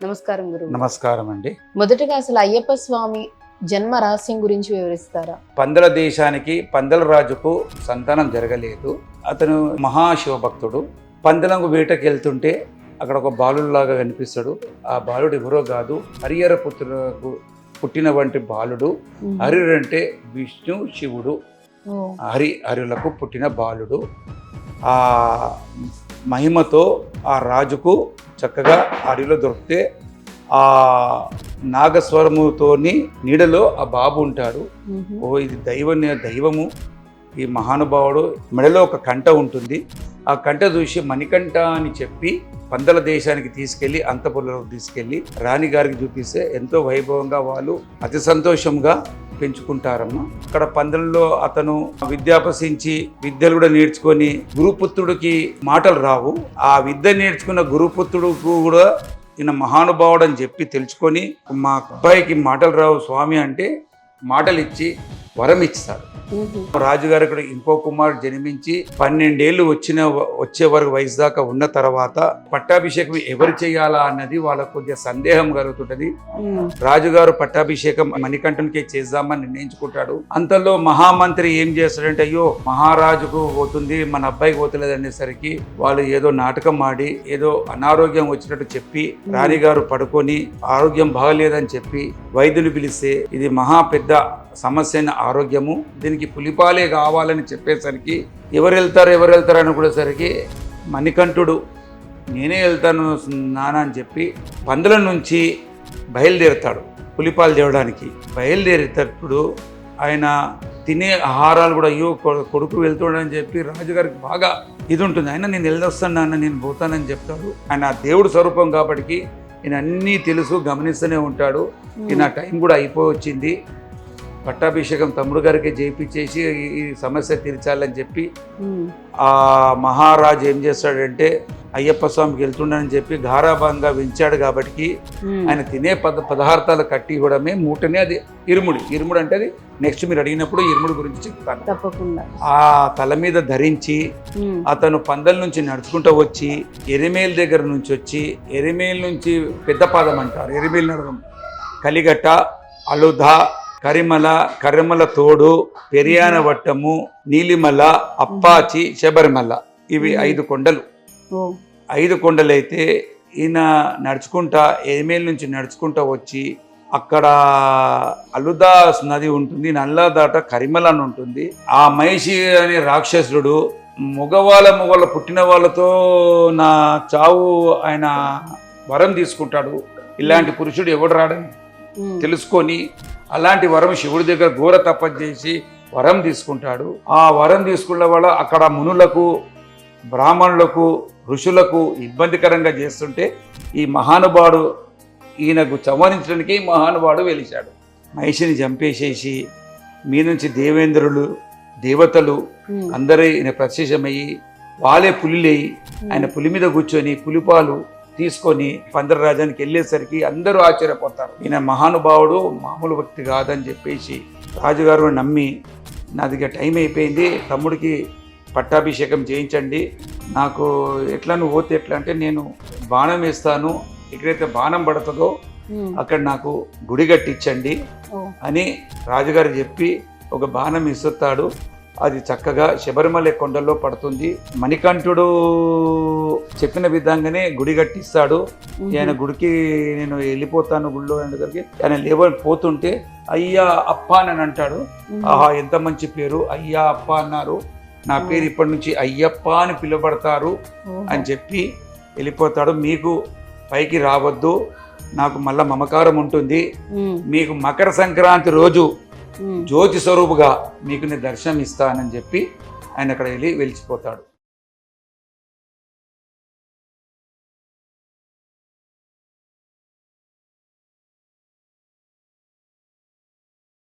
నమస్కారం గురువు. నమస్కారం అండి. మొదటగా అసలు అయ్యప్ప స్వామి జన్మ రహస్యం గురించి వివరిస్తారా? పందల దేశానికి పందల రాజుకు సంతానం జరగలేదు. అతను మహాశివభక్తుడు. పందలకు వేటకి వెళ్తుంటే అక్కడ ఒక బాలులాగా కనిపిస్తాడు. ఆ బాలుడు ఎవరో కాదు, హరిహర పుత్రులకు పుట్టిన వంటి బాలుడు. హరిహరు అంటే విష్ణు శివుడు. హరులకు పుట్టిన బాలుడు. ఆ మహిమతో ఆ రాజుకు చక్కగా అడవిలో దొరికితే ఆ నాగస్వరముతోని నీడలో ఆ బాబు ఉంటాడు. ఓ ఇది దైవము, ఈ మహానుభావుడు. మెడలో ఒక కంట ఉంటుంది. ఆ కంట చూసి మణికంఠ అని చెప్పి పందల దేశానికి తీసుకెళ్లి అంతఃపురంలోకి తీసుకెళ్లి రాణిగారికి చూపిస్తే ఎంతో వైభవంగా వాళ్ళు అతి సంతోషంగా పెంచుకుంటారమ్మా. అక్కడ పందెంలో అతను విద్యాభ్యసించి విద్యలు కూడా నేర్చుకొని గురుపుత్రుడికి మాటలు రావు. ఆ విద్య నేర్చుకున్న గురుపుత్రుడుకు కూడా ఈయన మహానుభావుడు అని చెప్పి తెలుసుకొని మా అబ్బాయికి మాటలు రావు స్వామి అంటే మాటలు ఇచ్చి వరం ఇస్తారు. రాజుగారు ఇక్కడ ఇంకో కుమారుడు జన్మించి 12 ఏళ్ళు వచ్చే వరకు వయసు దాకా ఉన్న తర్వాత పట్టాభిషేకం ఎవరు చేయాలా అన్నది వాళ్ళకు కొద్దిగా సందేహం కలుగుతుంటది. రాజుగారు పట్టాభిషేకం మణికంఠునికే చేద్దామని నిర్ణయించుకుంటాడు. అంతలో మహామంత్రి ఏం చేస్తాడంటే, అయ్యో మహారాజుకు పోతుంది మన అబ్బాయికి పోతలేదు అనేసరికి వాళ్ళు ఏదో నాటకం ఆడి ఏదో అనారోగ్యం వచ్చినట్టు చెప్పి రాణిగారు పడుకొని ఆరోగ్యం బాగలేదని చెప్పి వైద్యుని పిలిస్తే ఇది మహా పెద్ద సమస్య అయిన ఆరోగ్యము, దీనికి పులిపాలే కావాలని చెప్పేసరికి ఎవరు వెళ్తారు అనుకునేసరికి మణికంఠుడు నేనే వెళ్తాను నాన్న అని చెప్పి పందుల నుంచి బయలుదేరుతాడు పులిపాలు తేవడానికి. బయలుదేరేటప్పుడు ఆయన తినే ఆహారాలు కూడా అయ్యో కొడుకు వెళ్తాడని చెప్పి రాజుగారికి బాగా ఇది ఉంటుంది. ఆయన నేను వెళ్ళొస్తాను నాన్న, నేను పోతానని చెప్తాడు. ఆయన దేవుడు స్వరూపం కాబట్టి ఈయన అన్నీ తెలుసు, గమనిస్తూనే ఉంటాడు. ఈయన టైం కూడా అయిపోయి వచ్చింది. పట్టాభిషేకం తమ్ముడు గారికి చేయించేసి ఈ సమస్య తీర్చాలని చెప్పి ఆ మహారాజు ఏం చేస్తాడంటే అయ్యప్ప స్వామికి వెళ్తుండని చెప్పి గారాభంగా పెంచాడు కాబట్టి ఆయన తినే పదార్థాలు కట్టి ఇవ్వడమే మూటనే అది ఇరుముడు అంటే అది నెక్స్ట్ మీరు అడిగినప్పుడు ఇరుముడు గురించి చెప్తాను. తప్పకుండా. ఆ తల మీద ధరించి అతను పందల నుంచి నడుచుకుంటూ వచ్చి ఎరిమేల్ దగ్గర నుంచి వచ్చి ఎరిమేల్ నుంచి పెద్ద పాదం అంటారు. ఎరిమేల్ నడడం కలిగట్ట, అలుధ, కరిమల తోడు, పెరియాన వట్టము, నీలిమల, అప్పాచి, శబరిమల, ఇవి 5 కొండలు. 5 కొండలైతే ఈయన నడుచుకుంటా ఎరిమేల్ నుంచి నడుచుకుంటా వచ్చి అక్కడ అలుదా నది ఉంటుంది, నల్లదాట కరిమల అని ఉంటుంది. ఆ మహిషి అనే రాక్షసుడు మగవాళ్ళ పుట్టిన వాళ్ళతో నా చావు ఆయన వరం తీసుకుంటాడు. ఇలాంటి పురుషుడు ఎవడు రాడని తెలుసుకొని అలాంటి వరం శివుడి దగ్గర ఘోర తపస్సు చేసి వరం తీసుకుంటాడు. ఆ వరం తీసుకున్న వాళ్ళ అక్కడ మునులకు, బ్రాహ్మణులకు, ఋషులకు ఇబ్బందికరంగా చేస్తుంటే ఈ మహానుభావుడు ఈయనకు సంహరించడానికి మహానుభావుడు వెలిశాడు. మహిషిని చంపేసేసి మీ నుంచి దేవేంద్రులు, దేవతలు అందరూ ఈయన ప్రత్యక్షమయ్యి వాళ్ళే పులిలేయి ఆయన పులి మీద కూర్చొని పులిపాలు తీసుకొని పందల రాజానికి వెళ్ళేసరికి అందరూ ఆశ్చర్యపోతారు. ఈయన మహానుభావుడు మామూలు వ్యక్తి కాదని చెప్పేసి రాజుగారు నమ్మి నాదిగా టైం అయిపోయింది, తమ్ముడికి పట్టాభిషేకం చేయించండి, నాకు ఎట్లా నువ్వు పోతే ఎట్లా అంటే నేను బాణం వేస్తాను, ఎక్కడైతే బాణం పడుతుందో అక్కడ నాకు గుడి కట్టించండి అని రాజుగారు చెప్పి ఒక బాణం ఇస్తాడు. అది చక్కగా శబరిమల కొండల్లో పడుతుంది. మణికంఠుడు చెప్పిన విధంగానే గుడి కట్టిస్తాడు. ఆయన గుడికి నేను వెళ్ళిపోతాను గుడిలో దగ్గరికి ఆయన లేవపోతుంటే అయ్యా అప్ప అని అంటాడు. ఆహా ఎంత మంచి పేరు, అయ్యా అప్ప అన్నారు, నా పేరు ఇప్పటి నుంచి అయ్యప్ప అని పిలువబడతారు అని చెప్పి వెళ్ళిపోతాడు. మీకు పైకి రావద్దు, నాకు మళ్ళా మమకారం ఉంటుంది, మీకు మకర సంక్రాంతి రోజు జ్యోతి స్వరూపుగా మీకు నేను దర్శనం ఇస్తానని చెప్పి ఆయన అక్కడ వెళ్ళి వెలిచిపోతాడు.